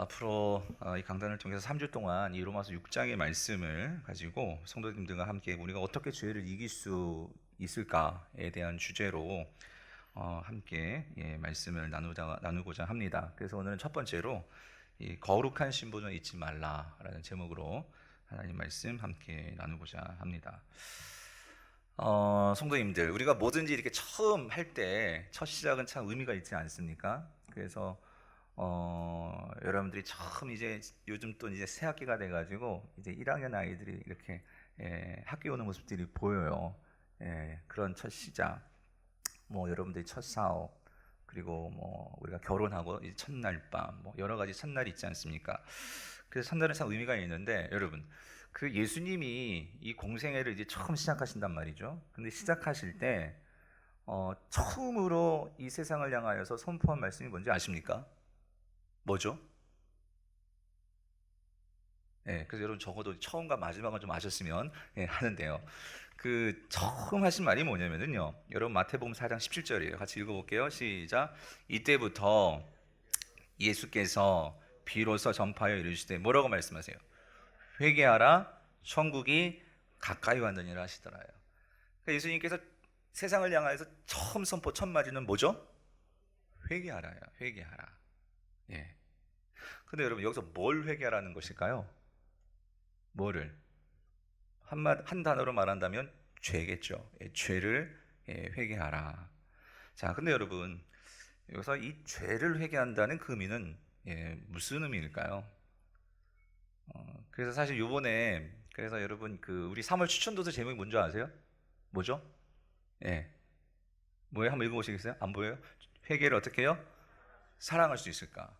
앞으로 이 강단을 통해서 3주 동안 이 로마서 6장의 말씀을 가지고 성도님들과 함께 우리가 어떻게 죄를 이길 수 있을까에 대한 주제로 함께 말씀을 나누고자 합니다. 그래서 오늘은 첫 번째로 이 거룩한 신분을 잊지 말라라는 제목으로 하나님 말씀 함께 나누고자 합니다. 성도님들, 우리가 뭐든지 이렇게 처음 할 때 첫 시작은 참 의미가 있지 않습니까? 그래서 여러분들이 처음 이제 요즘 또 이제 새 학기가 돼가지고 이제 1학년 아이들이 이렇게 학교 오는 모습들이 보여요. 그런 첫 시작, 뭐 여러분들이 첫 사업, 그리고 뭐 우리가 결혼하고 이제 첫날 밤, 뭐 여러 가지 첫날이 있지 않습니까? 그래서 첫날은 참 의미가 있는데 여러분, 그 예수님이 이 공생애를 이제 처음 시작하신단 말이죠. 근데 시작하실 때 처음으로 이 세상을 향하여서 선포한 말씀이 뭔지 아십니까? 뭐죠? 그래서 여러분 적어도 처음과 마지막은 좀 아셨으면 하는데요. 그 처음 하신 말이 뭐냐면요. 여러분 마태복음 4장 17절이에요. 같이 읽어볼게요. 시작. 이때부터 예수께서 비로소 전파하여 이르시되 뭐라고 말씀하세요? 회개하라, 천국이 가까이 왔느니라 하시더라요. 그러니까 예수님께서 세상을 향하여서 처음 선포 첫 마디는 뭐죠? 회개하라요. 회개하라. 예. 근데 여러분 여기서 뭘 회개하라는 것일까요? 뭐를? 한 단어로 말한다면 죄겠죠. 죄를 회개하라. 자, 근데 여러분 여기서 이 죄를 회개한다는 그 의미는 무슨 의미일까요? 그래서 사실 요번에 그래서 여러분 그 우리 3월 추천도서 제목이 뭔지 아세요? 뭐죠? 예. 뭐예요? 한번 읽어보시겠어요? 안 보여요? 회개를 어떻게 해요? 사랑할 수 있을까?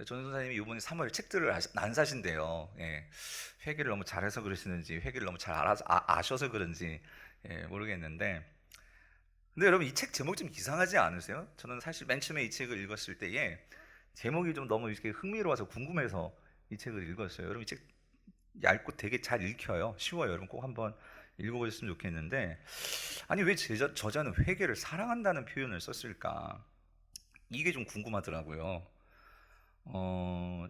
전 선생님이 이번에 3월 책들을 안 사신대요. 회계를 너무 잘해서 그러시는지 회계를 너무 잘 아셔서 그런지 모르겠는데, 근데 여러분 이 책 제목 좀 이상하지 않으세요? 저는 사실 맨 처음에 이 책을 읽었을 때에 제목이 좀 너무 이렇게 흥미로워서 궁금해서 이 책을 읽었어요. 여러분 이 책 얇고 되게 잘 읽혀요. 쉬워요. 여러분 꼭 한번 읽어보셨으면 좋겠는데, 아니 왜 저자는 회계를 사랑한다는 표현을 썼을까? 이게 좀 궁금하더라고요.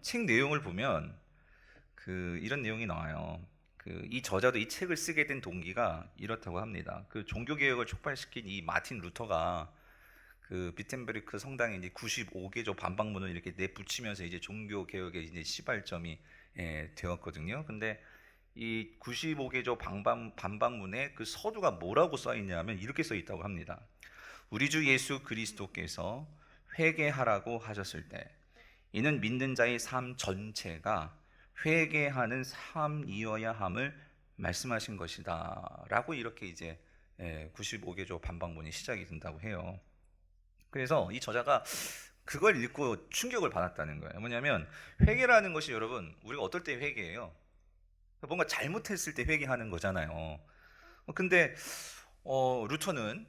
책 내용을 보면 이런 내용이 나와요. 이 저자도 이 책을 쓰게 된 동기가 이렇다고 합니다. 그 종교 개혁을 촉발시킨 이 마틴 루터가 그 비텐베르크 성당에 이제 95개조 반박문을 이렇게 내붙이면서 이제 종교 개혁의 이제 시발점이 되었거든요. 근데 이 95개조 반박문에 그 서두가 뭐라고 써 있냐면 이렇게 써 있다고 합니다. 우리 주 예수 그리스도께서 회개하라고 하셨을 때 이는 믿는 자의 삶 전체가 회개하는 삶이어야 함을 말씀하신 것이다 라고 이렇게 이제 95개조 반박문이 시작이 된다고 해요. 그래서 이 저자가 그걸 읽고 충격을 받았다는 거예요. 뭐냐면 회개라는 것이 여러분 우리가 어떨 때 회개해요? 뭔가 잘못했을 때 회개하는 거잖아요. 근데 루터는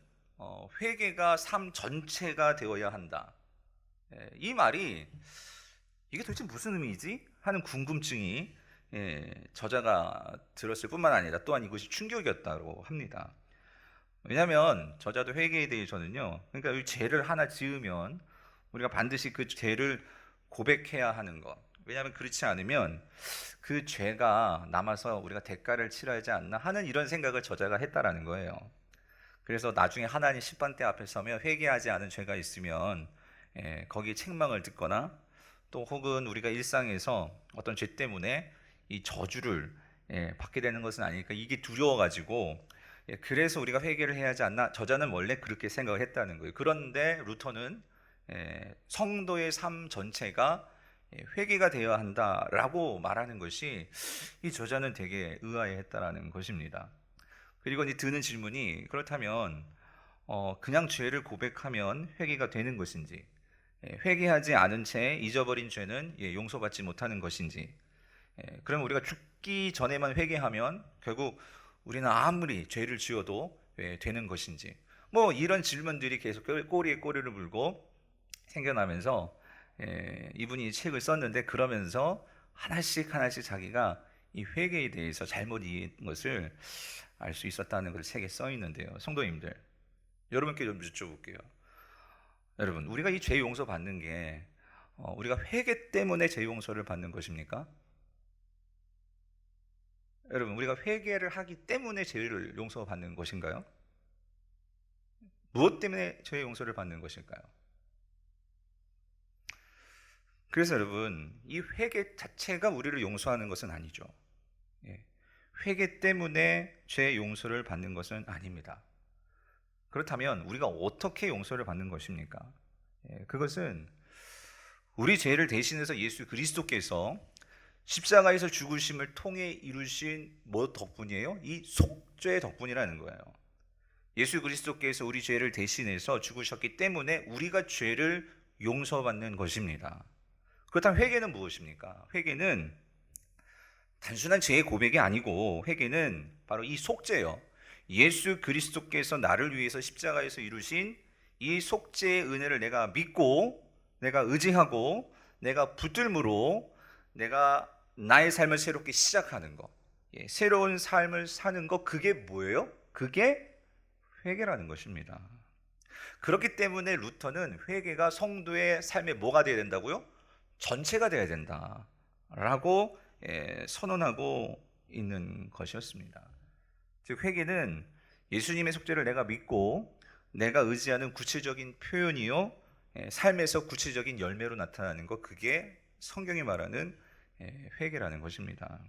회개가 삶 전체가 되어야 한다. 이 말이 이게 도대체 무슨 의미이지? 하는 궁금증이 저자가 들었을 뿐만 아니라 또한 이것이 충격이었다고 합니다. 왜냐하면 저자도 회개에 대해서는요, 그러니까 이 죄를 하나 지으면 우리가 반드시 그 죄를 고백해야 하는 것. 왜냐하면 그렇지 않으면 그 죄가 남아서 우리가 대가를 치러야 하지 않나 하는 이런 생각을 저자가 했다라는 거예요. 그래서 나중에 하나님 심판대 앞에 서면 회개하지 않은 죄가 있으면 거기에 책망을 듣거나 또 혹은 우리가 일상에서 어떤 죄 때문에 이 저주를 받게 되는 것은 아니니까 이게 두려워가지고 그래서 우리가 회개를 해야 하지 않나. 저자는 원래 그렇게 생각을 했다는 거예요. 그런데 루터는 성도의 삶 전체가 회개가 되어야 한다라고 말하는 것이 이 저자는 되게 의아해했다라는 것입니다. 그리고 이 드는 질문이 그렇다면 그냥 죄를 고백하면 회개가 되는 것인지, 회개하지 않은 채 잊어버린 죄는 용서받지 못하는 것인지, 그러면 우리가 죽기 전에만 회개하면 결국 우리는 아무리 죄를 지어도 되는 것인지, 뭐 이런 질문들이 계속 꼬리에 꼬리를 물고 생겨나면서 이분이 책을 썼는데, 그러면서 하나씩 하나씩 자기가 이 회개에 대해서 잘못 이해한 것을 알 수 있었다는 것을 책에 써 있는데요. 성도님들, 여러분께 좀 여쭤볼게요. 여러분, 우리가 이 죄 용서 받는 게 우리가 회개 때문에 죄 용서를 받는 것입니까? 여러분, 우리가 회개를 하기 때문에 죄를 용서받는 것인가요? 무엇 때문에 죄 용서를 받는 것일까요? 그래서 여러분, 이 회개 자체가 우리를 용서하는 것은 아니죠. 예. 회개 때문에 죄 용서를 받는 것은 아닙니다. 그렇다면 우리가 어떻게 용서를 받는 것입니까? 그것은 우리 죄를 대신해서 예수 그리스도께서 십자가에서 죽으심을 통해 이루신 뭐 덕분이에요? 이 속죄 덕분이라는 거예요. 예수 그리스도께서 우리 죄를 대신해서 죽으셨기 때문에 우리가 죄를 용서받는 것입니다. 그렇다면 회개는 무엇입니까? 회개는 단순한 죄의 고백이 아니고 회개는 바로 이 속죄요. 예수 그리스도께서 나를 위해서 십자가에서 이루신 이 속죄의 은혜를 내가 믿고 내가 의지하고 내가 붙들므로 내가 나의 삶을 새롭게 시작하는 것, 새로운 삶을 사는 것, 그게 뭐예요? 그게 회개라는 것입니다. 그렇기 때문에 루터는 회개가 성도의 삶에 뭐가 되어야 된다고요? 전체가 되어야 된다라고 선언하고 있는 것이었습니다. 즉 회개는 예수님의 속죄를 내가 믿고 내가 의지하는 구체적인 표현이요, 삶에서 구체적인 열매로 나타나는 것, 그게 성경이 말하는 회개라는 것입니다.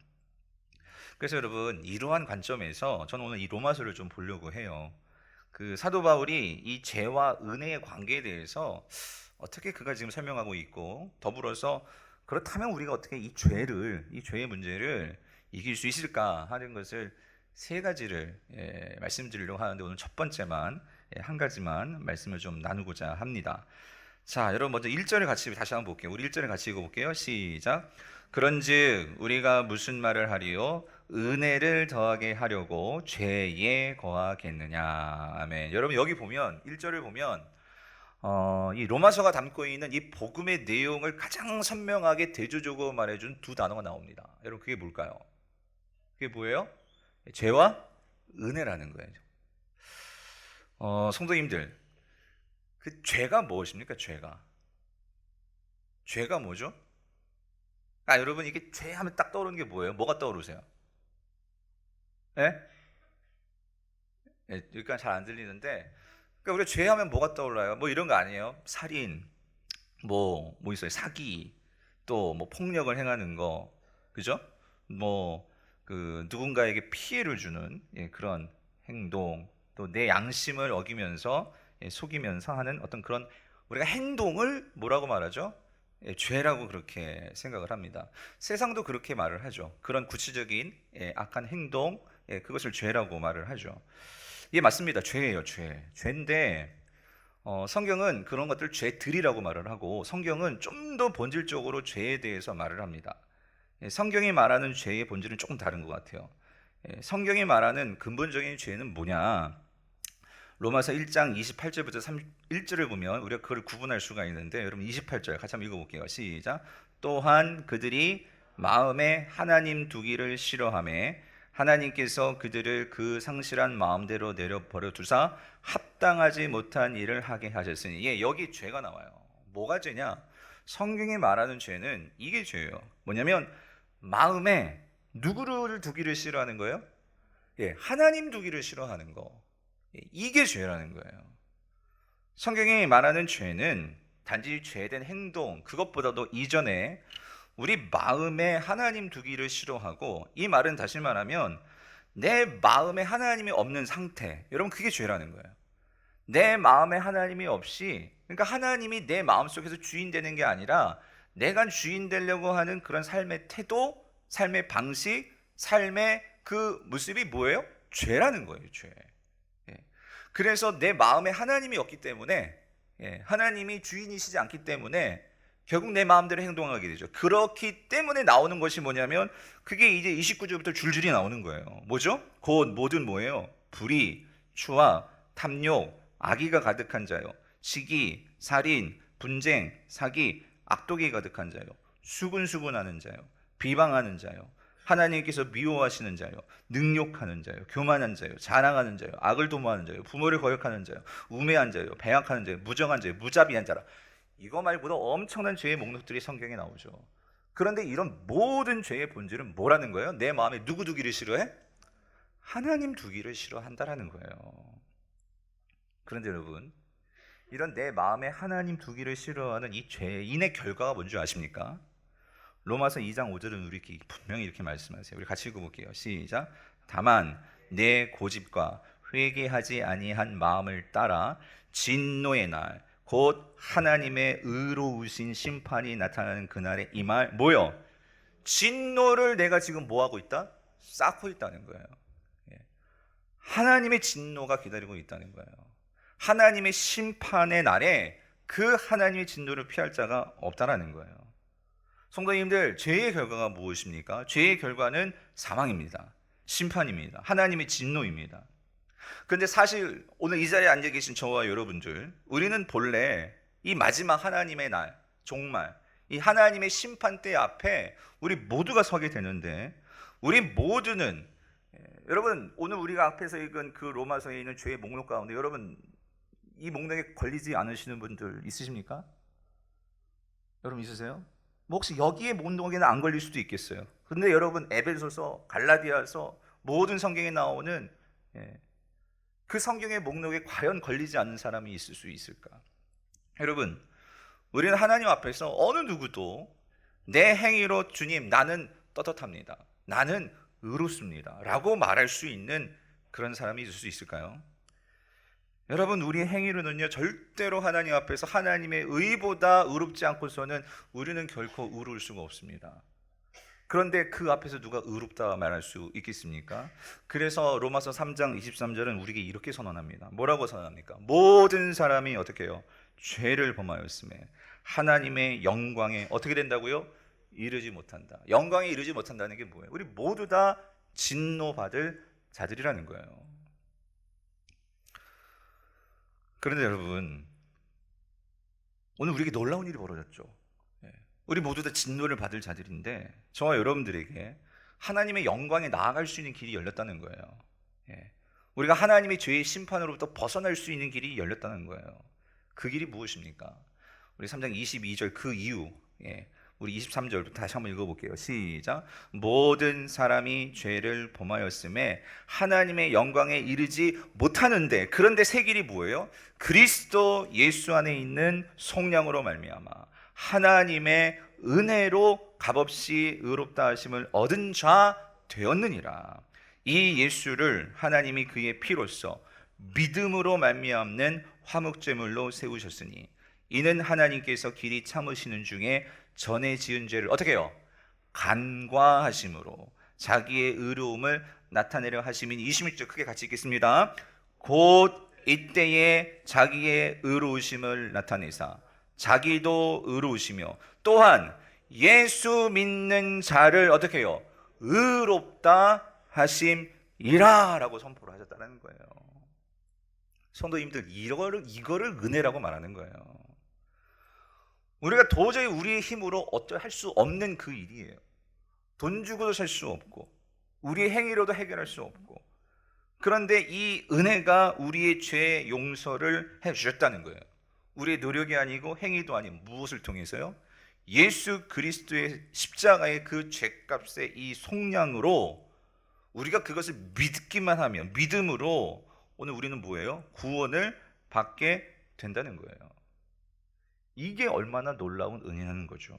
그래서 여러분, 이러한 관점에서 저는 오늘 이 로마서를 좀 보려고 해요. 그 사도 바울이 이 죄와 은혜의 관계에 대해서 어떻게 그가 지금 설명하고 있고, 더불어서 그렇다면 우리가 어떻게 이 죄의 문제를 이길 수 있을까 하는 것을 세 가지를 말씀드리려고 하는데, 오늘 첫 번째만 한 가지만 말씀을 좀 나누고자 합니다. 자, 여러분 먼저 1절을 같이 다시 한번 볼게요. 우리 1절을 같이 읽어볼게요. 시작. 그런즉 우리가 무슨 말을 하리요? 은혜를 더하게 하려고 죄에 거하겠느냐. 아멘. 여러분 여기 보면 1절을 보면 이 로마서가 담고 있는 이 복음의 내용을 가장 선명하게 대조적으로 말해준 두 단어가 나옵니다. 여러분 그게 뭘까요? 그게 뭐예요? 죄와 은혜라는 거예요. 성도님들, 그 죄가 무엇입니까? 죄가 뭐죠? 여러분 이게 죄 하면 딱 떠오르는 게 뭐예요? 뭐가 떠오르세요? 예? 여기까지 잘 안 들리는데, 그러니까 우리가 죄 하면 뭐가 떠올라요? 뭐 이런 거 아니에요? 살인, 뭐 있어요? 사기, 또 뭐 폭력을 행하는 거, 그죠? 뭐 그 누군가에게 피해를 주는 그런 행동, 또 내 양심을 어기면서 속이면서 하는 어떤 그런 우리가 행동을 뭐라고 말하죠? 죄라고 그렇게 생각을 합니다. 세상도 그렇게 말을 하죠. 그런 구체적인 악한 행동, 그것을 죄라고 말을 하죠. 이게 맞습니다. 죄예요, 죄인데 성경은 그런 것들 죄들이라고 말을 하고, 성경은 좀 더 본질적으로 죄에 대해서 말을 합니다. 성경이 말하는 죄의 본질은 조금 다른 것 같아요. 성경이 말하는 근본적인 죄는 뭐냐? 로마서 1장 28절부터 31절을 보면 우리가 그걸 구분할 수가 있는데, 여러분 28절 같이 한번 읽어볼게요. 시작. 또한 그들이 마음에 하나님 두기를 싫어하매 하나님께서 그들을 그 상실한 마음대로 내려버려 두사 합당하지 못한 일을 하게 하셨으니, 여기 죄가 나와요. 뭐가 죄냐? 성경이 말하는 죄는 이게 죄예요. 뭐냐면 마음에 누구를 두기를 싫어하는 거예요? 하나님 두기를 싫어하는 거. 이게 죄라는 거예요. 성경이 말하는 죄는 단지 죄된 행동, 그것보다도 이전에 우리 마음에 하나님 두기를 싫어하고, 이 말은 다시 말하면 내 마음에 하나님이 없는 상태, 여러분 그게 죄라는 거예요. 내 마음에 하나님이 없이, 그러니까 하나님이 내 마음속에서 주인 되는 게 아니라 내가 주인 되려고 하는 그런 삶의 태도, 삶의 방식, 삶의 그 모습이 뭐예요? 죄라는 거예요. 죄. 그래서 내 마음에 하나님이 없기 때문에, 하나님이 주인이시지 않기 때문에 결국 내 마음대로 행동하게 되죠. 그렇기 때문에 나오는 것이 뭐냐면, 그게 이제 29절부터 줄줄이 나오는 거예요. 뭐죠? 곧 모든 뭐예요? 불의, 추악, 탐욕, 악의가 가득한 자요, 시기, 살인, 분쟁, 사기, 악독이 가득한 자요, 수군수군하는 자요, 비방하는 자요, 하나님께서 미워하시는 자요, 능욕하는 자요, 교만한 자요, 자랑하는 자요, 악을 도모하는 자요, 부모를 거역하는 자요, 우매한 자요, 배약하는 자요, 무정한 자요, 무자비한 자라. 이거 말고도 엄청난 죄의 목록들이 성경에 나오죠. 그런데 이런 모든 죄의 본질은 뭐라는 거예요? 내 마음에 누구 두기를 싫어해? 하나님 두기를 싫어한다라는 거예요. 그런데 여러분, 이런 내 마음에 하나님 두기를 싫어하는 이 죄인의 결과가 뭔지 아십니까? 로마서 2장 5절은 우리 분명히 이렇게 말씀하세요. 우리 같이 읽어볼게요. 시작. 다만 내 고집과 회개하지 아니한 마음을 따라 진노의 날 곧 하나님의 의로우신 심판이 나타나는 그날에 임할 뭐요? 진노를 내가 지금 뭐하고 있다? 쌓고 있다는 거예요. 예. 하나님의 진노가 기다리고 있다는 거예요. 하나님의 심판의 날에 그 하나님의 진노를 피할 자가 없다라는 거예요. 성도님들, 죄의 결과가 무엇입니까? 죄의 결과는 사망입니다. 심판입니다. 하나님의 진노입니다. 그런데 사실 오늘 이 자리에 앉아 계신 저와 여러분들, 우리는 본래 이 마지막 하나님의 날, 종말, 이 하나님의 심판대 앞에 우리 모두가 서게 되는데, 우리 모두는 여러분, 오늘 우리가 앞에서 읽은 그 로마서에 있는 죄의 목록 가운데 여러분 이 목록에 걸리지 않으시는 분들 있으십니까? 여러분 있으세요? 뭐 혹시 여기에 목록에는 안 걸릴 수도 있겠어요. 근데 여러분 에베소서, 갈라디아서 모든 성경에 나오는 그 성경의 목록에 과연 걸리지 않는 사람이 있을 수 있을까? 여러분, 우리는 하나님 앞에서 어느 누구도 내 행위로 주님 나는 떳떳합니다, 나는 의롭습니다 라고 말할 수 있는 그런 사람이 있을 수 있을까요? 여러분, 우리의 행위로는요 절대로 하나님 앞에서 하나님의 의보다 의롭지 않고서는 우리는 결코 의로울 수가 없습니다. 그런데 그 앞에서 누가 의롭다 말할 수 있겠습니까? 그래서 로마서 3장 23절은 우리에게 이렇게 선언합니다. 뭐라고 선언합니까? 모든 사람이 어떻게 해요? 죄를 범하였음에 하나님의 영광에 어떻게 된다고요? 이르지 못한다. 영광에 이르지 못한다는 게 뭐예요? 우리 모두 다 진노받을 자들이라는 거예요. 그런데 여러분, 오늘 우리에게 놀라운 일이 벌어졌죠. 우리 모두 다 진노를 받을 자들인데 저와 여러분들에게 하나님의 영광에 나아갈 수 있는 길이 열렸다는 거예요. 우리가 하나님의 죄의 심판으로부터 벗어날 수 있는 길이 열렸다는 거예요. 그 길이 무엇입니까? 우리 3장 22절 그 이유, 우리 23절부터 다시 한번 읽어볼게요. 시작. 모든 사람이 죄를 범하였음에 하나님의 영광에 이르지 못하는데, 그런데 새 길이 뭐예요? 그리스도 예수 안에 있는 속량으로 말미암아 하나님의 은혜로 값없이 의롭다 하심을 얻은 자 되었느니라. 이 예수를 하나님이 그의 피로써 믿음으로 말미암는 화목제물로 세우셨으니 이는 하나님께서 길이 참으시는 중에 전에 지은 죄를 어떻게 해요? 간과하심으로 자기의 의로움을 나타내려 하심이니. 26절 크게 같이 읽겠습니다. 곧 이때에 자기의 의로우심을 나타내사 자기도 의로우시며 또한 예수 믿는 자를 어떻게 해요? 의롭다 하심이라 라고 선포를 하셨다는 거예요. 성도님들, 이거를 은혜라고 말하는 거예요. 우리가 도저히 우리의 힘으로 어쩔 수 없는 그 일이에요. 돈 주고도 살 수 없고 우리의 행위로도 해결할 수 없고, 그런데 이 은혜가 우리의 죄 용서를 해주셨다는 거예요. 우리의 노력이 아니고 행위도 아닌 무엇을 통해서요? 예수 그리스도의 십자가의 그 죄값의 이 속량으로 우리가 그것을 믿기만 하면, 믿음으로 오늘 우리는 뭐예요? 구원을 받게 된다는 거예요. 이게 얼마나 놀라운 은혜라는 거죠.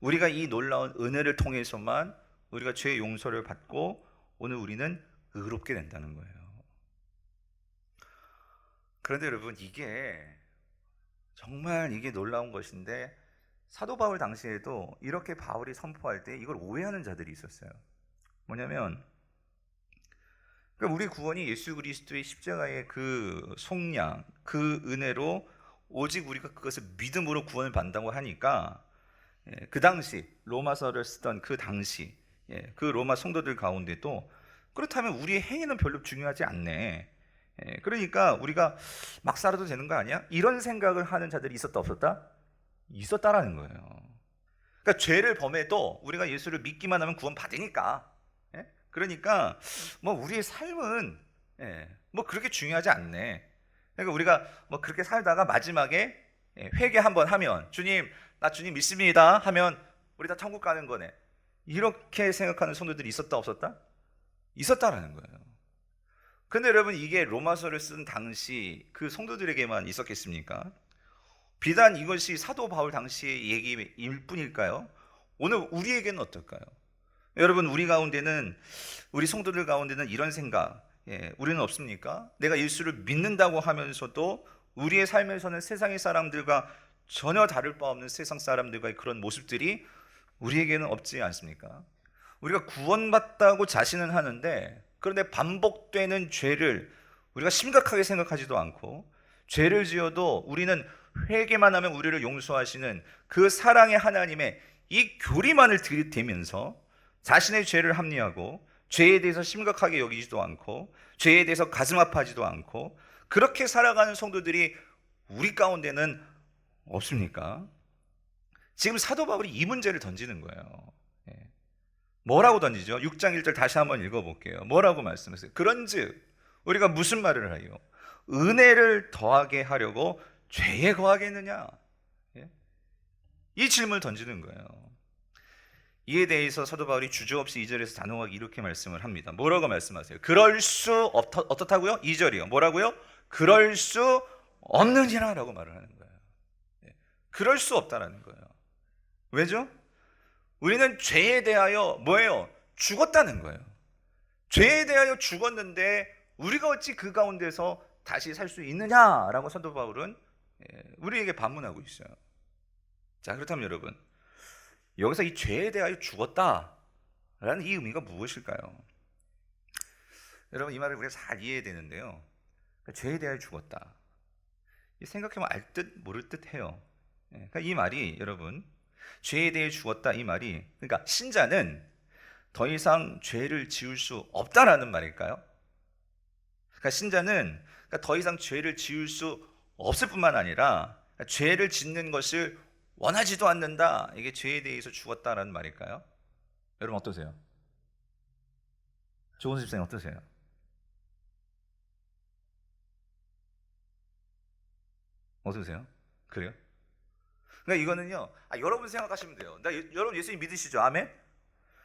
우리가 이 놀라운 은혜를 통해서만 우리가 죄의 용서를 받고 오늘 우리는 의롭게 된다는 거예요. 그런데 여러분, 이게 정말 이게 놀라운 것인데, 사도 바울 당시에도 이렇게 바울이 선포할 때 이걸 오해하는 자들이 있었어요. 뭐냐면, 우리 구원이 예수 그리스도의 십자가의 그 속량, 그 은혜로 오직 우리가 그것을 믿음으로 구원을 받는다고 하니까, 그 당시 로마서를 쓰던 그 당시 그 로마 성도들 가운데도 그렇다면 우리의 행위는 별로 중요하지 않네, 그러니까 우리가 막 살아도 되는 거 아니야? 이런 생각을 하는 자들이 있었다 없었다? 있었다라는 거예요. 그러니까 죄를 범해도 우리가 예수를 믿기만 하면 구원 받으니까, 그러니까 뭐 우리의 삶은 뭐 그렇게 중요하지 않네. 그러니까 우리가 뭐 그렇게 살다가 마지막에 회개 한번 하면 주님, 나 주님 믿습니다 하면 우리 다 천국 가는 거네. 이렇게 생각하는 성도들이 있었다 없었다? 있었다라는 거예요. 근데 여러분, 이게 로마서를 쓴 당시 그 성도들에게만 있었겠습니까? 비단 이것이 사도 바울 당시의 얘기일 뿐일까요? 오늘 우리에게는 어떨까요? 여러분, 우리 성도들 가운데는 이런 생각, 우리는 없습니까? 내가 예수를 믿는다고 하면서도 우리의 삶에서는 세상의 사람들과 전혀 다를 바 없는 세상 사람들과의 그런 모습들이 우리에게는 없지 않습니까? 우리가 구원받다고 자신은 하는데, 그런데 반복되는 죄를 우리가 심각하게 생각하지도 않고, 죄를 지어도 우리는 회개만 하면 우리를 용서하시는 그 사랑의 하나님의 이 교리만을 들이대면서 자신의 죄를 합리하고 죄에 대해서 심각하게 여기지도 않고 죄에 대해서 가슴 아파하지도 않고 그렇게 살아가는 성도들이 우리 가운데는 없습니까? 지금 사도 바울이 이 문제를 던지는 거예요. 뭐라고 던지죠? 6장 1절 다시 한번 읽어볼게요. 뭐라고 말씀하세요? 그런즉 우리가 무슨 말을 하요? 은혜를 더하게 하려고 죄에 거하겠느냐? 이 질문을 던지는 거예요. 이에 대해서 사도 바울이 주저없이 2절에서 단호하게 이렇게 말씀을 합니다. 뭐라고 말씀하세요? 그럴 수 어떻다고요? 2절이요. 뭐라고요? 그럴 수 없느니라 라고 말을 하는 거예요. 그럴 수 없다라는 거예요. 왜죠? 우리는 죄에 대하여 뭐예요? 죽었다는 거예요. 죄에 대하여 죽었는데 우리가 어찌 그 가운데서 다시 살 수 있느냐라고 사도 바울은 우리에게 반문하고 있어요. 자, 그렇다면 여러분, 여기서 이 죄에 대하여 죽었다라는 이 의미가 무엇일까요? 여러분, 이 말을 우리가 잘 이해해야 되는데요. 죄에 대하여 죽었다. 생각해보면 알 듯 모를 듯 해요. 그러니까 이 말이 여러분, 죄에 대해 죽었다 이 말이, 그러니까 신자는 더 이상 죄를 지을 수 없다라는 말일까요? 그러니까 신자는 더 이상 죄를 지을 수 없을 뿐만 아니라 죄를 짓는 것을 원하지도 않는다. 이게 죄에 대해서 죽었다라는 말일까요? 여러분 어떠세요? 조은수 집사님 어떠세요? 어떠세요? 그래요? 그러니까 이거는요, 여러분 생각하시면 돼요. 여러분 예수님 믿으시죠? 아멘?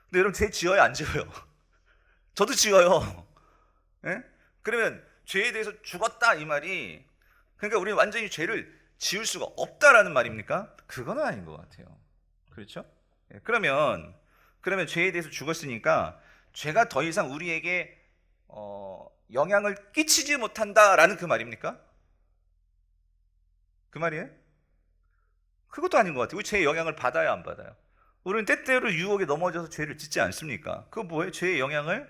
근데 여러분 죄 지어요, 안 지어요? 저도 지어요. 예? 그러면 죄에 대해서 죽었다 이 말이, 그러니까 우리는 완전히 죄를 지을 수가 없다라는 말입니까? 그건 아닌 것 같아요. 그렇죠? 그러면 죄에 대해서 죽었으니까 죄가 더 이상 우리에게 영향을 끼치지 못한다라는 그 말입니까? 그 말이에요? 그것도 아닌 것 같아요. 우리 죄의 영향을 받아야 안 받아요? 우리는 때때로 유혹에 넘어져서 죄를 짓지 않습니까? 그거 뭐예요? 죄의 영향을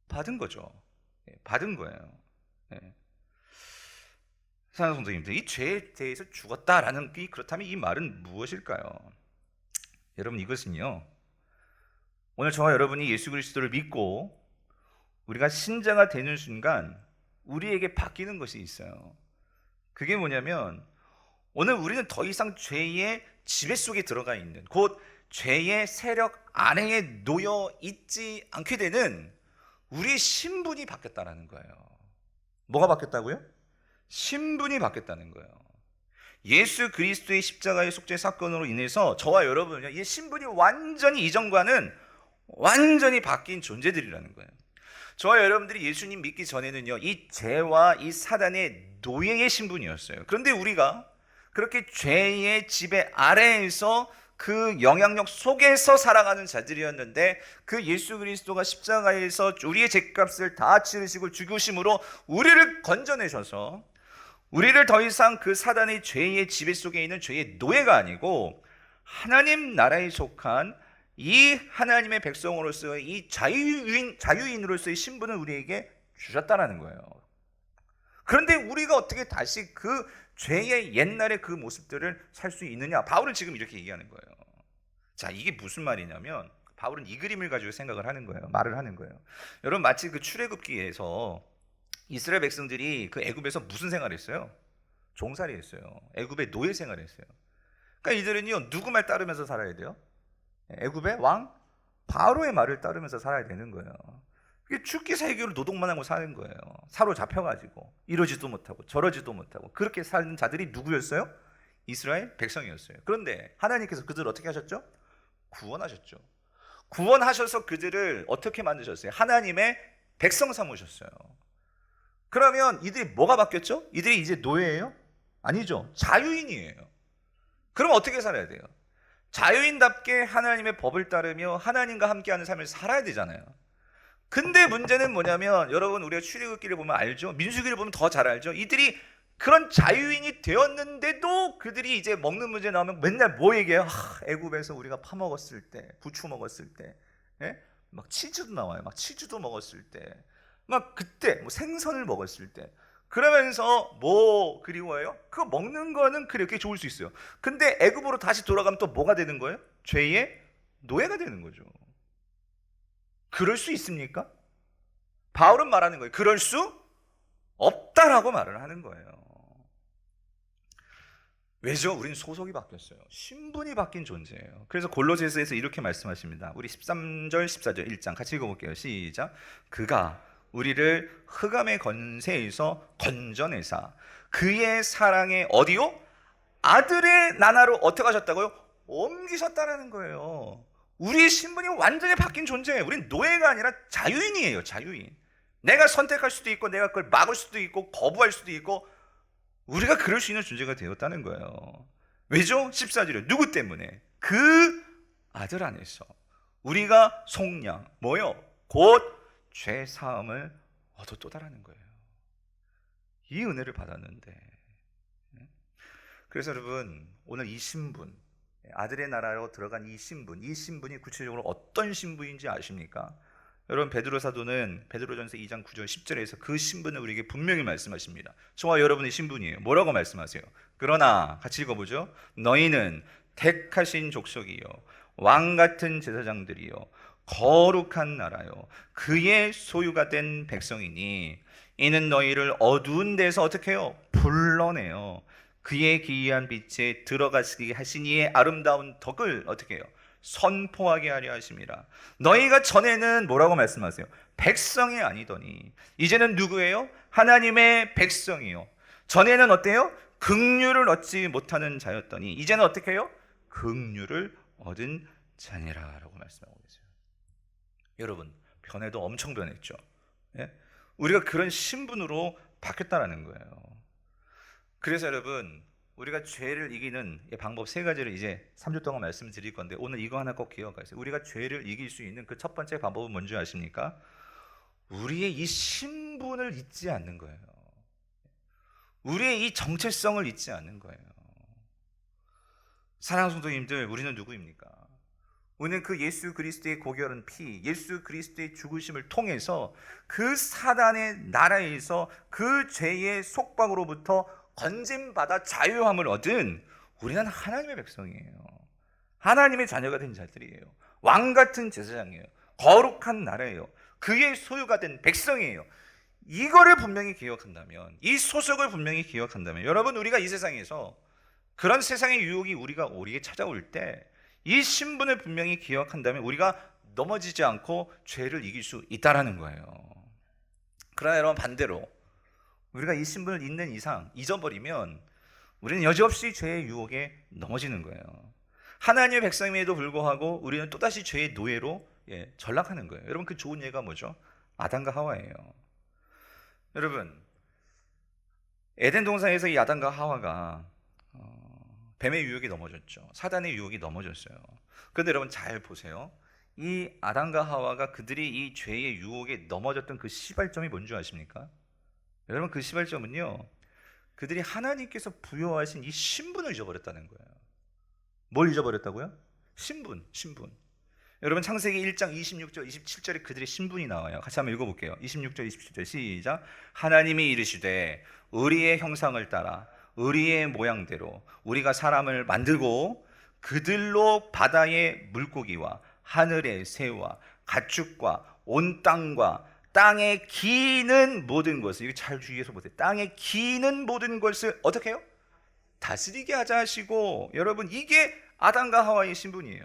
받은 거죠. 받은 거예요. 사랑하는 성도님들, 이 죄에 대해서 죽었다라는 게 그렇다면 이 말은 무엇일까요? 여러분, 이것은요, 오늘 저와 여러분이 예수 그리스도를 믿고 우리가 신자가 되는 순간 우리에게 바뀌는 것이 있어요. 그게 뭐냐면, 오늘 우리는 더 이상 죄의 지배 속에 들어가 있는, 곧 죄의 세력 아래에 놓여 있지 않게 되는 우리의 신분이 바뀌었다는 거예요. 뭐가 바뀌었다고요? 신분이 바뀌었다는 거예요. 예수 그리스도의 십자가의 속죄 사건으로 인해서 저와 여러분은요, 이 신분이 완전히 이전과는 완전히 바뀐 존재들이라는 거예요. 저와 여러분들이 예수님 믿기 전에는요, 이 죄와 이 사단의 노예의 신분이었어요. 그런데 우리가 그렇게 죄의 지배 아래에서 그 영향력 속에서 살아가는 자들이었는데, 그 예수 그리스도가 십자가에서 우리의 죄값을 다 치르시고 죽으심으로 우리를 건져내셔서 우리를 더 이상 그 사단의 죄의 지배 속에 있는 죄의 노예가 아니고 하나님 나라에 속한 이 하나님의 백성으로서의 이 자유인으로서의 신분을 우리에게 주셨다는 거예요. 그런데 우리가 어떻게 다시 그 죄의 옛날의 그 모습들을 살 수 있느냐? 바울은 지금 이렇게 얘기하는 거예요. 자, 이게 무슨 말이냐면, 바울은 이 그림을 가지고 생각을 하는 거예요. 말을 하는 거예요. 여러분, 마치 그 출애굽기에서 이스라엘 백성들이 그 애굽에서 무슨 생활을 했어요? 종살이 했어요. 애굽의 노예 생활을 했어요. 그러니까 이들은요, 누구 말 따르면서 살아야 돼요? 애굽의 왕 바로의 말을 따르면서 살아야 되는 거예요. 그게 죽기 살기로 노동만 하고 사는 거예요. 사로잡혀가지고 이러지도 못하고 저러지도 못하고 그렇게 사는 자들이 누구였어요? 이스라엘 백성이었어요. 그런데 하나님께서 그들을 어떻게 하셨죠? 구원하셨죠. 구원하셔서 그들을 어떻게 만드셨어요? 하나님의 백성 삼으셨어요. 그러면 이들이 뭐가 바뀌었죠? 이들이 이제 노예예요? 아니죠. 자유인이에요. 그럼 어떻게 살아야 돼요? 자유인답게 하나님의 법을 따르며 하나님과 함께하는 삶을 살아야 되잖아요. 근데 문제는 뭐냐면, 여러분 우리가 출애굽기를 보면 알죠? 민수기를 보면 더 잘 알죠? 이들이 그런 자유인이 되었는데도 그들이 이제 먹는 문제 나오면 맨날 뭐 얘기해요? 애굽에서 우리가 파 먹었을 때, 부추 먹었을 때, 예? 막 치즈도 나와요. 막 치즈도 먹었을 때, 막 그때 뭐 생선을 먹었을 때, 그러면서 뭐 그리워해요? 그거 먹는 거는 그렇게 좋을 수 있어요. 근데 애굽으로 다시 돌아가면 또 뭐가 되는 거예요? 죄의 노예가 되는 거죠. 그럴 수 있습니까? 바울은 말하는 거예요. 그럴 수 없다라고 말을 하는 거예요. 왜죠? 우린 소속이 바뀌었어요. 신분이 바뀐 존재예요. 그래서 골로새서에서 이렇게 말씀하십니다. 우리 13절 14절 1장 같이 읽어볼게요. 시작. 그가 우리를 흑암의 권세에서 건져내사 그의 사랑에 어디요? 아들의 나라로 어떻게 하셨다고요? 옮기셨다라는 거예요. 우리의 신분이 완전히 바뀐 존재예요. 우린 노예가 아니라 자유인이에요. 자유인. 내가 선택할 수도 있고 내가 그걸 막을 수도 있고 거부할 수도 있고, 우리가 그럴 수 있는 존재가 되었다는 거예요. 왜죠? 14절에 누구 때문에? 그 아들 안에서 우리가 속량 뭐요? 곧 죄사함을 얻었도다라는 거예요. 이 은혜를 받았는데, 그래서 여러분 오늘 이 신분, 아들의 나라로 들어간 이 신분이 구체적으로 어떤 신분인지 아십니까? 여러분 베드로 사도는 베드로전서 2장 9절 10절에서 그 신분을 우리에게 분명히 말씀하십니다. 저와 여러분의 신분이에요. 뭐라고 말씀하세요? 그러나 같이 읽어보죠. 너희는 택하신 족속이요 왕같은 제사장들이요 거룩한 나라요 그의 소유가 된 백성이니 이는 너희를 어두운 데서 어떻게 해요? 불러내요 그의 기이한 빛에 들어가시게 하신 이의 아름다운 덕을 어떻게 해요? 선포하게 하려 하심이라. 너희가 전에는 뭐라고 말씀하세요? 백성이 아니더니 이제는 누구예요? 하나님의 백성이요. 전에는 어때요? 긍휼을 얻지 못하는 자였더니 이제는 어떻게 해요? 긍휼을 얻은 자니라 라고 말씀하고 계세요. 여러분 변해도 엄청 변했죠. 예? 우리가 그런 신분으로 바뀌었다는 거예요. 그래서 여러분 우리가 죄를 이기는 방법 세 가지를 이제 3주 동안 말씀드릴 건데, 오늘 이거 하나 꼭 기억하세요. 우리가 죄를 이길 수 있는 그 첫 번째 방법은 뭔지 아십니까? 우리의 이 신분을 잊지 않는 거예요. 우리의 이 정체성을 잊지 않는 거예요. 사랑하는 성도님들, 우리는 누구입니까? 우리는 그 예수 그리스도의 고결한 피, 예수 그리스도의 죽으심을 통해서 그 사단의 나라에서 그 죄의 속박으로부터 건짐받아 자유함을 얻은 우리는 하나님의 백성이에요. 하나님의 자녀가 된 자들이에요. 왕같은 제사장이에요. 거룩한 나라예요. 그의 소유가 된 백성이에요. 이거를 분명히 기억한다면, 이 소속을 분명히 기억한다면, 여러분 우리가 이 세상에서 그런 세상의 유혹이 우리에게 찾아올 때 이 신분을 분명히 기억한다면 우리가 넘어지지 않고 죄를 이길 수 있다라는 거예요. 그러나 여러분 반대로 우리가 이 신분을 잊는 이상, 잊어버리면 우리는 여지없이 죄의 유혹에 넘어지는 거예요. 하나님의 백성임에도 불구하고 우리는 또다시 죄의 노예로 전락하는 거예요. 여러분 그 좋은 예가 뭐죠? 아담과 하와예요. 여러분 에덴 동산에서 이 아담과 하와가 뱀의 유혹에 넘어졌죠. 사단의 유혹에 넘어졌어요. 그런데 여러분 잘 보세요. 이 아담과 하와가 그들이 이 죄의 유혹에 넘어졌던 그 시발점이 뭔지 아십니까? 여러분 그 시발점은요, 그들이 하나님께서 부여하신 이 신분을 잊어버렸다는 거예요. 뭘 잊어버렸다고요? 신분. 여러분 창세기 1장 26절 27절에 그들의 신분이 나와요. 같이 한번 읽어볼게요. 26절 27절 시작. 하나님이 이르시되 우리의 형상을 따라 우리의 모양대로 우리가 사람을 만들고 그들로 바다의 물고기와 하늘의 새와 가축과 온 땅과 땅에 기는 모든 것을, 이거 잘 주의해서 보세요. 땅에 기는 모든 것을 어떻게 해요? 다스리게 하자 하시고, 여러분 이게 아담과 하와의 신분이에요.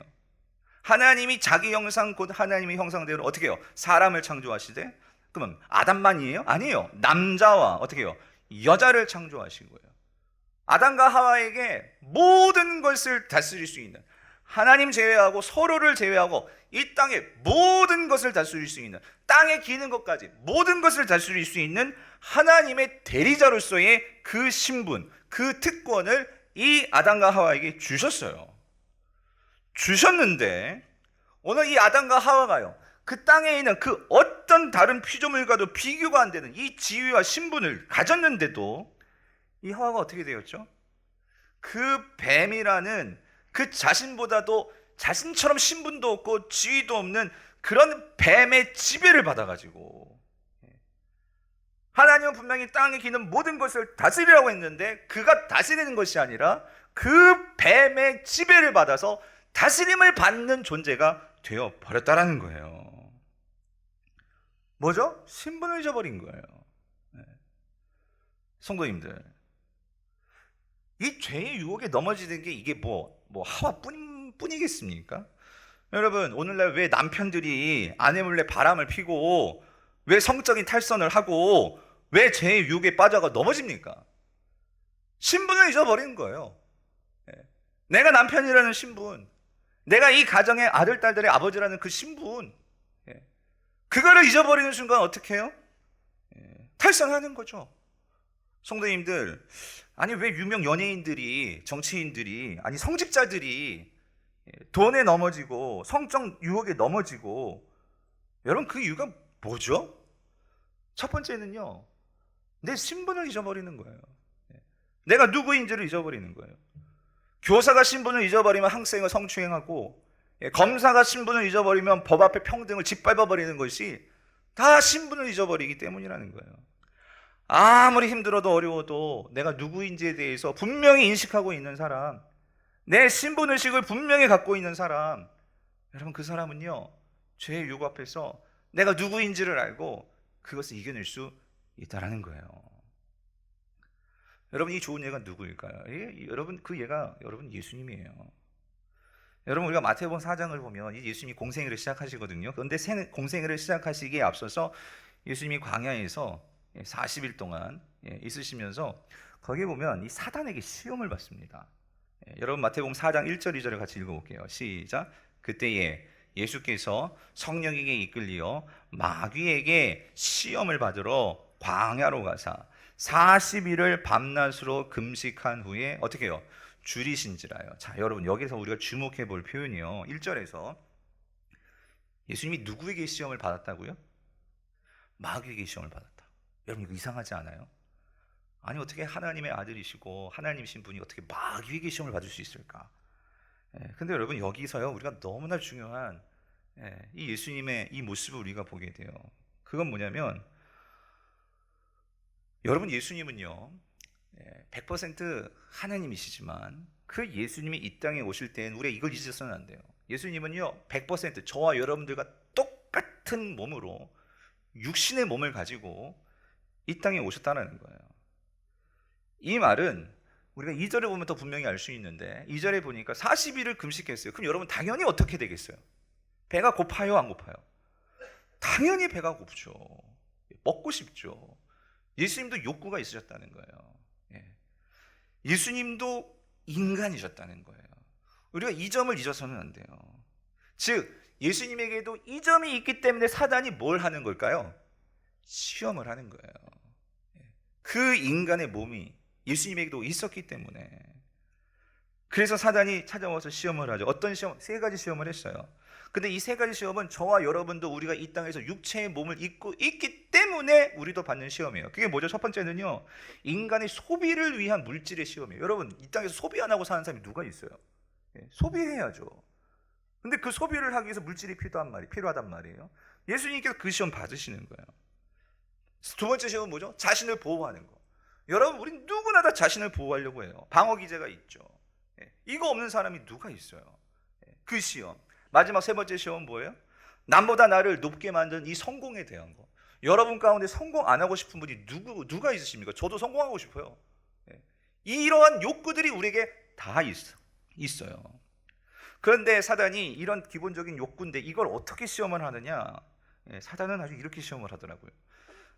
하나님이 자기 형상 곧 하나님의 형상대로 어떻게 해요? 사람을 창조하시되, 그러면 아담만이에요? 아니에요. 남자와 어떻게 해요? 여자를 창조하신 거예요. 아담과 하와에게 모든 것을 다스릴 수 있는, 하나님 제외하고 서로를 제외하고 이 땅의 모든 것을 다스릴 수 있는, 땅에 기는 것까지 모든 것을 다스릴 수 있는 하나님의 대리자로서의 그 신분, 그 특권을 이 아담과 하와에게 주셨어요. 주셨는데 오늘 이 아담과 하와가요, 그 땅에 있는 그 어떤 다른 피조물과도 비교가 안 되는 이 지위와 신분을 가졌는데도 이 하와가 어떻게 되었죠? 그 뱀이라는 그 자신보다도 자신처럼 신분도 없고 지위도 없는 그런 뱀의 지배를 받아가지고, 하나님은 분명히 땅에 기는 모든 것을 다스리라고 했는데 그가 다스리는 것이 아니라 그 뱀의 지배를 받아서 다스림을 받는 존재가 되어 버렸다라는 거예요. 뭐죠? 신분을 잊어버린 거예요. 성도님들, 이 죄의 유혹에 넘어지는 게 이게 하와뿐이겠습니까? 여러분, 오늘날 왜 남편들이 아내 몰래 바람을 피고 왜 성적인 탈선을 하고 왜 죄의 유혹에 빠져가 넘어집니까? 신분을 잊어버리는 거예요. 내가 남편이라는 신분, 내가 이 가정의 아들, 딸들의 아버지라는 그 신분, 그거를 잊어버리는 순간 어떻게 해요? 탈선하는 거죠. 성도님들, 아니 왜 유명 연예인들이, 정치인들이, 아니 성직자들이 돈에 넘어지고 성적 유혹에 넘어지고, 여러분 그 이유가 뭐죠? 첫 번째는요, 내 신분을 잊어버리는 거예요. 내가 누구인지를 잊어버리는 거예요. 교사가 신분을 잊어버리면 학생을 성추행하고, 검사가 신분을 잊어버리면 법 앞에 평등을 짓밟아버리는 것이 다 신분을 잊어버리기 때문이라는 거예요. 아무리 힘들어도 어려워도 내가 누구인지에 대해서 분명히 인식하고 있는 사람, 내 신분의식을 분명히 갖고 있는 사람, 여러분 그 사람은요, 죄의 유혹 앞에서 내가 누구인지를 알고 그것을 이겨낼 수 있다라는 거예요. 여러분, 이 좋은 예가 누구일까요? 여러분, 그 예가 여러분 예수님이에요. 여러분, 우리가 마태복음 4장을 보면 이 예수님이 공생애를 시작하시거든요. 그런데 공생애를 시작하시기에 앞서서 예수님이 광야에서 40일 동안 있으시면서 거기에 보면 이 사단에게 시험을 받습니다. 여러분, 마태복음 4장 1절 2절을 같이 읽어볼게요. 시작. 그때에 예수께서 성령에게 이끌리어 마귀에게 시험을 받으러 광야로 가사 40일을 밤낮으로 금식한 후에 어떻게 해요? 줄이신지라요. 자, 여러분, 여기서 우리가 주목해 볼 표현이요, 1절에서 예수님이 누구에게 시험을 받았다고요? 마귀에게 시험을 받았다. 여러분, 이거 이상하지 않아요? 아니, 어떻게 하나님의 아들이시고 하나님이신 분이 어떻게 마귀에게 시험을 받을 수 있을까? 근데 여러분, 여기서요, 우리가 너무나 중요한 이 예수님의 이 모습을 우리가 보게 돼요. 그건 뭐냐면, 여러분, 예수님은요 100% 하나님이시지만 그 예수님이 이 땅에 오실 때는 우리가 이걸 잊어서는 안 돼요. 예수님은요 100% 저와 여러분들과 똑같은 몸으로, 육신의 몸을 가지고 이 땅에 오셨다는 거예요. 이 말은 우리가 2절에 보면 더 분명히 알 수 있는데, 2절에 보니까 40일을 금식했어요. 그럼 여러분 당연히 어떻게 되겠어요? 배가 고파요, 안 고파요? 당연히 배가 고프죠. 먹고 싶죠. 예수님도 욕구가 있으셨다는 거예요. 예수님도 인간이셨다는 거예요. 우리가 이 점을 잊어서는 안 돼요. 즉, 예수님에게도 이 점이 있기 때문에 사단이 뭘 하는 걸까요? 시험을 하는 거예요. 그 인간의 몸이 예수님에게도 있었기 때문에. 그래서 사단이 찾아와서 시험을 하죠. 어떤 시험? 3가지 시험을 했어요. 근데 이 3가지 시험은 저와 여러분도 우리가 이 땅에서 육체의 몸을 입고 있기 때문에 우리도 받는 시험이에요. 그게 뭐죠? 첫 번째는요, 인간의 소비를 위한 물질의 시험이에요. 여러분, 이 땅에서 소비 안 하고 사는 사람이 누가 있어요? 소비해야죠. 근데 그 소비를 하기 위해서 물질이 필요하단 말이에요. 예수님께서 그 시험 받으시는 거예요. 두 번째 시험은 뭐죠? 자신을 보호하는 거. 여러분, 우린 누구나 다 자신을 보호하려고 해요. 방어 기제가 있죠. 이거 없는 사람이 누가 있어요? 그 시험. 마지막 3번째 시험은 뭐예요? 남보다 나를 높게 만든 이 성공에 대한 거. 여러분 가운데 성공 안 하고 싶은 분이 누가 있으십니까? 저도 성공하고 싶어요. 이러한 욕구들이 우리에게 다 있어요. 그런데 사단이 이런 기본적인 욕구인데 이걸 어떻게 시험을 하느냐? 사단은 아주 이렇게 시험을 하더라고요.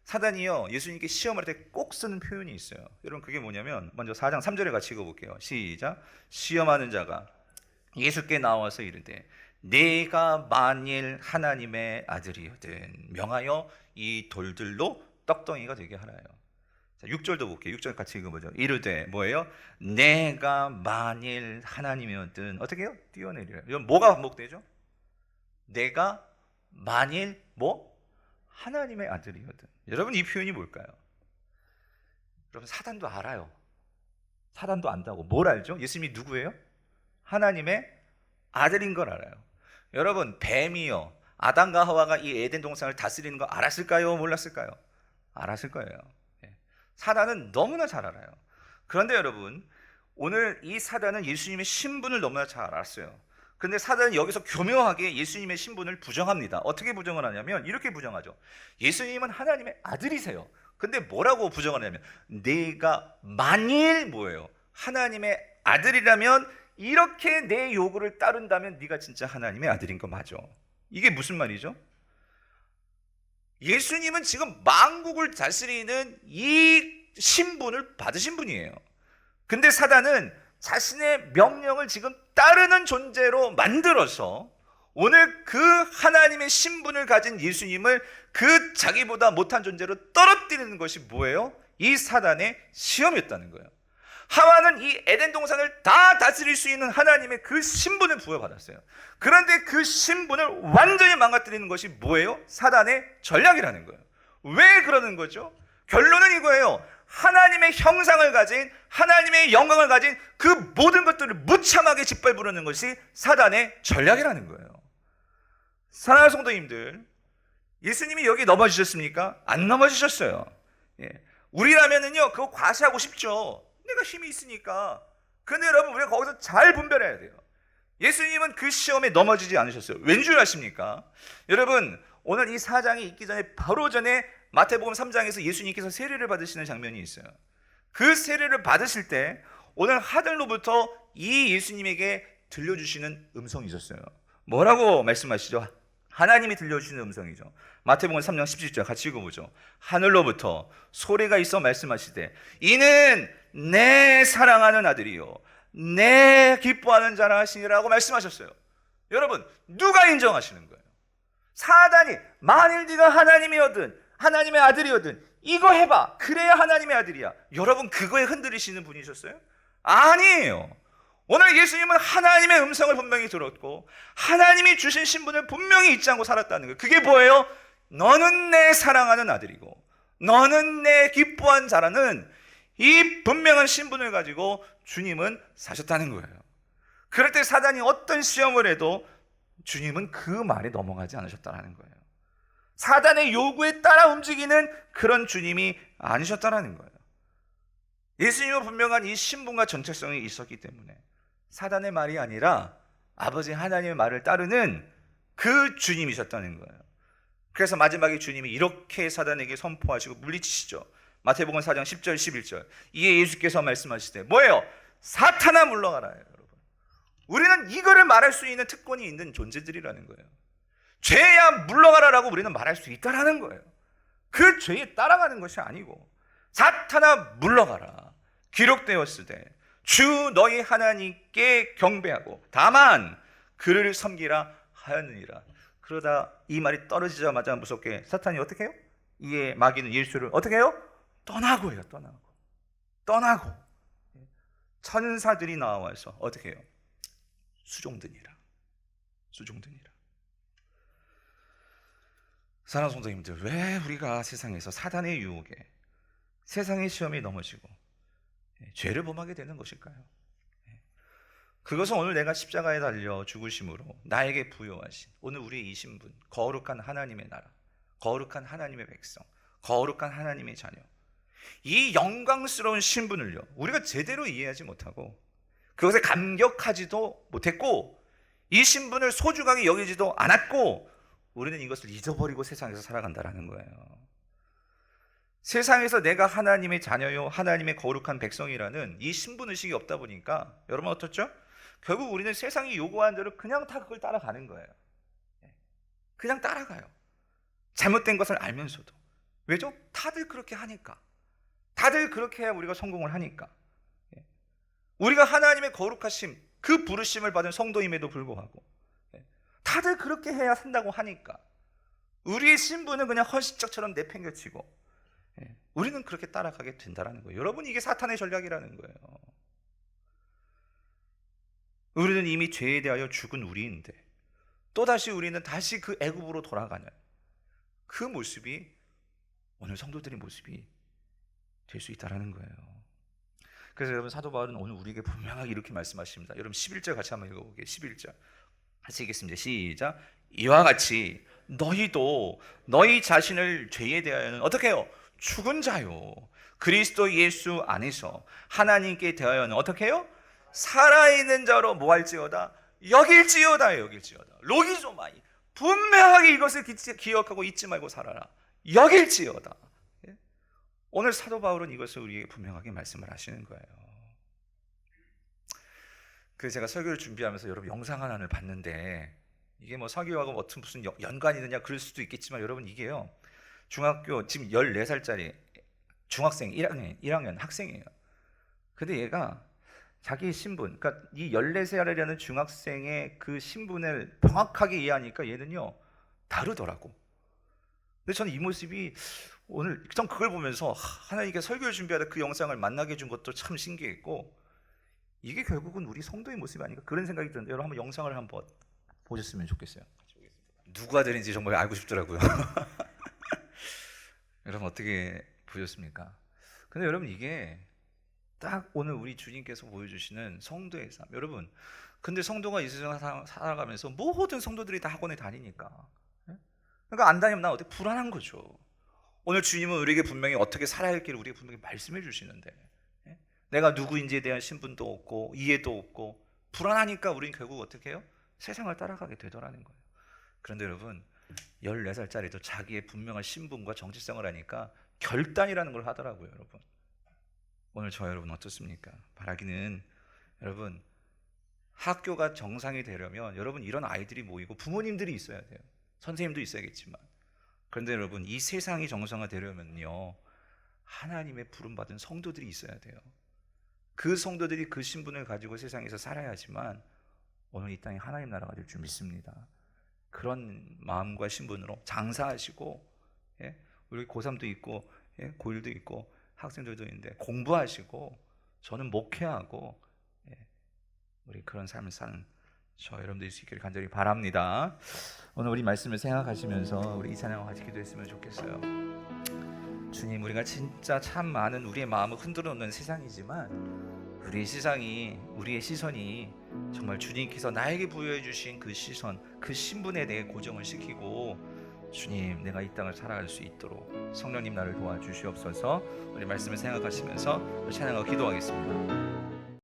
사단이요, 예수님께 시험할 때 꼭 쓰는 표현이 있어요. 여러분, 그게 뭐냐면 먼저 4장 3절에 같이 읽어볼게요. 시작. 시험하는 자가 예수께 나와서 이르되 내가 만일 하나님의 아들이거든 명하여 이 돌들로 떡덩이가 되게 하라요. 자, 6절도 볼게요. 6절 같이 읽어보죠. 이르되 뭐예요? 내가 만일 하나님이었든 어떻게 해요? 뛰어내리라. 이건 뭐가 반복되죠? 내가 만일 뭐? 하나님의 아들이거든. 여러분, 이 표현이 뭘까요? 여러분, 사단도 알아요. 사단도 안다고. 뭘 알죠? 예수님이 누구예요? 하나님의 아들인 걸 알아요. 여러분, 뱀이요, 아담과 하와가 이 에덴 동산을 다스리는 거 알았을까요? 몰랐을까요? 알았을 거예요. 사단은 너무나 잘 알아요. 그런데 여러분, 오늘 이 사단은 예수님의 신분을 너무나 잘 알았어요. 근데 사단은 여기서 교묘하게 예수님의 신분을 부정합니다. 어떻게 부정을 하냐면 이렇게 부정하죠. 예수님은 하나님의 아들이세요. 근데 뭐라고 부정을 하냐면 내가 만일 뭐예요? 하나님의 아들이라면 이렇게 내 요구를 따른다면 네가 진짜 하나님의 아들인 거 맞아. 이게 무슨 말이죠? 예수님은 지금 만국을 다스리는 이 신분을 받으신 분이에요. 근데 사단은 자신의 명령을 지금 따르는 존재로 만들어서 오늘 그 하나님의 신분을 가진 예수님을 그 자기보다 못한 존재로 떨어뜨리는 것이 뭐예요? 이 사단의 시험이었다는 거예요. 하와는 이 에덴 동산을 다 다스릴 수 있는 하나님의 그 신분을 부여받았어요. 그런데 그 신분을 완전히 망가뜨리는 것이 뭐예요? 사단의 전략이라는 거예요. 왜 그러는 거죠? 결론은 이거예요. 하나님의 형상을 가진, 하나님의 영광을 가진 그 모든 것들을 무참하게 짓밟으려는 것이 사단의 전략이라는 거예요. 사랑하는 성도님들, 예수님이 여기 넘어지셨습니까? 안 넘어지셨어요. 우리라면은요, 그거 과시하고 싶죠. 내가 힘이 있으니까. 그런데 여러분, 우리가 거기서 잘 분별해야 돼요. 예수님은 그 시험에 넘어지지 않으셨어요. 왠 줄 아십니까? 여러분, 오늘 이 4장이 있기 전에 바로 전에 마태복음 3장에서 예수님께서 세례를 받으시는 장면이 있어요. 그 세례를 받으실 때 오늘 하늘로부터 이 예수님에게 들려주시는 음성이 있었어요. 뭐라고 말씀하시죠? 하나님이 들려주시는 음성이죠. 마태복음 3장 17절 같이 읽어보죠. 하늘로부터 소리가 있어 말씀하시되 이는 내 사랑하는 아들이요 내 기뻐하는 자라 하시니라고 말씀하셨어요. 여러분, 누가 인정하시는 거예요? 사단이 만일 네가 하나님이거든, 하나님의 아들이거든, 이거 해봐, 그래야 하나님의 아들이야. 여러분, 그거에 흔들리시는 분이셨어요? 아니에요. 오늘 예수님은 하나님의 음성을 분명히 들었고 하나님이 주신 신분을 분명히 잊지 않고 살았다는 거예요. 그게 뭐예요? 너는 내 사랑하는 아들이고 너는 내 기뻐한 자라는 이 분명한 신분을 가지고 주님은 사셨다는 거예요. 그럴 때 사단이 어떤 시험을 해도 주님은 그 말에 넘어가지 않으셨다는 거예요. 사단의 요구에 따라 움직이는 그런 주님이 아니셨다는 거예요. 예수님은 분명한 이 신분과 정체성이 있었기 때문에 사단의 말이 아니라 아버지 하나님의 말을 따르는 그 주님이셨다는 거예요. 그래서 마지막에 주님이 이렇게 사단에게 선포하시고 물리치시죠. 마태복음 4장 10절 11절. 이에 예수께서 말씀하시되 뭐예요? 사탄아 물러가라. 여러분, 우리는 이거를 말할 수 있는 특권이 있는 존재들이라는 거예요. 죄야 물러가라라고 우리는 말할 수 있다라는 거예요. 그 죄에 따라가는 것이 아니고 사탄아 물러가라. 기록되었으되 주 너희 하나님께 경배하고 다만 그를 섬기라 하였느니라. 그러다 이 말이 떨어지자마자 무섭게 사탄이 어떻게 해요? 이에 마귀는 예수를 어떻게 해요? 떠나고 해요. 떠나고 천사들이 나와서 어떻게 해요? 수종드니라. 사랑하는 성도님들, 왜 우리가 세상에서 사단의 유혹에 세상의 시험에 넘어지고 죄를 범하게 되는 것일까요? 그것은 오늘 내가 십자가에 달려 죽으심으로 나에게 부여하신 오늘 우리의 이 신분, 거룩한 하나님의 나라, 거룩한 하나님의 백성, 거룩한 하나님의 자녀, 이 영광스러운 신분을요 우리가 제대로 이해하지 못하고 그것에 감격하지도 못했고 이 신분을 소중하게 여기지도 않았고 우리는 이것을 잊어버리고 세상에서 살아간다는 거예요. 세상에서 내가 하나님의 자녀요 하나님의 거룩한 백성이라는 이 신분의식이 없다 보니까 여러분 어떻죠? 결국 우리는 세상이 요구하는 대로 그냥 다 그걸 따라가는 거예요. 그냥 따라가요. 잘못된 것을 알면서도. 왜죠? 다들 그렇게 하니까. 다들 그렇게 해야 우리가 성공을 하니까. 우리가 하나님의 거룩하심, 그 부르심을 받은 성도임에도 불구하고 다들 그렇게 해야 산다고 하니까 우리의 신분은 그냥 헌신짝처럼 내팽개치고 우리는 그렇게 따라가게 된다는 거예요. 여러분, 이게 사탄의 전략이라는 거예요. 우리는 이미 죄에 대하여 죽은 우리인데 또다시 우리는 다시 그 애굽으로 돌아가는 그 모습이 오늘 성도들의 모습이 될 수 있다는 거예요. 그래서 여러분, 사도 바울은 오늘 우리에게 분명하게 이렇게 말씀하십니다. 여러분 11절 같이 한번 읽어볼게요. 11절 같이 읽겠습니다. 시작. 이와 같이 너희도 너희 자신을 죄에 대하여는 어떻게 해요? 죽은 자요 그리스도 예수 안에서 하나님께 대하여는 어떻게 해요? 살아있는 자로 뭐 할지어다? 여길지어다. 로기조마이, 분명하게 이것을 기억하고 잊지 말고 살아라. 여길지어다. 오늘 사도 바울은 이것을 우리에게 분명하게 말씀을 하시는 거예요. 제가 설교를 준비하면서 여러분 영상 하나를 봤는데 이게 뭐 설교하고 어떤 무슨 연관이 있느냐 그럴 수도 있겠지만 여러분, 이게요, 중학교 지금 14살짜리 중학생 1학년 학생이에요. 근데 얘가 자기 신분, 그러니까 이 14살이라는 중학생의 그 신분을 정확하게 이해하니까 얘는요 다르더라고. 근데 저는 이 모습이 오늘 전 그걸 보면서 하나님께 설교를 준비하다 그 영상을 만나게 해준 것도 참 신기했고, 이게 결국은 우리 성도의 모습이 아닌가 그런 생각이 드는데, 여러분 한번 영상을 한번 보셨으면 좋겠어요. 누가 되는지 정말 알고 싶더라고요. 여러분 어떻게 보셨습니까? 근데 여러분, 이게 딱 오늘 우리 주님께서 보여주시는 성도의 삶. 여러분, 근데 성도가 이 세상을 살아가면서 모든 성도들이 다 학원에 다니니까, 그러니까 안 다니면 나 어떻게 불안한 거죠. 오늘 주님은 우리에게 분명히 어떻게 살아야 할지를 우리에게 분명히 말씀해 주시는데, 내가 누구인지에 대한 신분도 없고 이해도 없고 불안하니까 우리는 결국 어떻게 해요? 세상을 따라가게 되더라는 거예요. 그런데 여러분, 14살짜리도 자기의 분명한 신분과 정체성을 하니까 결단이라는 걸 하더라고요. 여러분, 오늘 저 여러분 어떻습니까? 바라기는 여러분, 학교가 정상이 되려면 여러분 이런 아이들이 모이고 부모님들이 있어야 돼요. 선생님도 있어야겠지만, 그런데 여러분, 이 세상이 정상화되려면요 하나님의 부름받은 성도들이 있어야 돼요. 그 성도들이 그 신분을 가지고 세상에서 살아야지만 오늘 이 땅에 하나님 나라가 될 줄 믿습니다. 그런 마음과 신분으로 장사하시고, 우리 고3도 있고 고1도 있고 학생들도 있는데 공부하시고, 저는 목회하고, 우리 그런 삶을 사는 저 여러분들이 수 있기를 간절히 바랍니다. 오늘 우리 말씀을 생각하시면서 우리 이 찬양을 같이 기도했으면 좋겠어요. 주님, 우리가 진짜 참 많은 우리의 마음을 흔들어 놓는 세상이지만 우리의 시선이 정말 주님께서 나에게 부여해 주신 그 시선, 그 신분에 대해 고정을 시키고, 주님, 내가 이 땅을 살아갈 수 있도록 성령님 나를 도와주시옵소서. 우리 말씀을 생각하시면서 찬양하고 기도하겠습니다.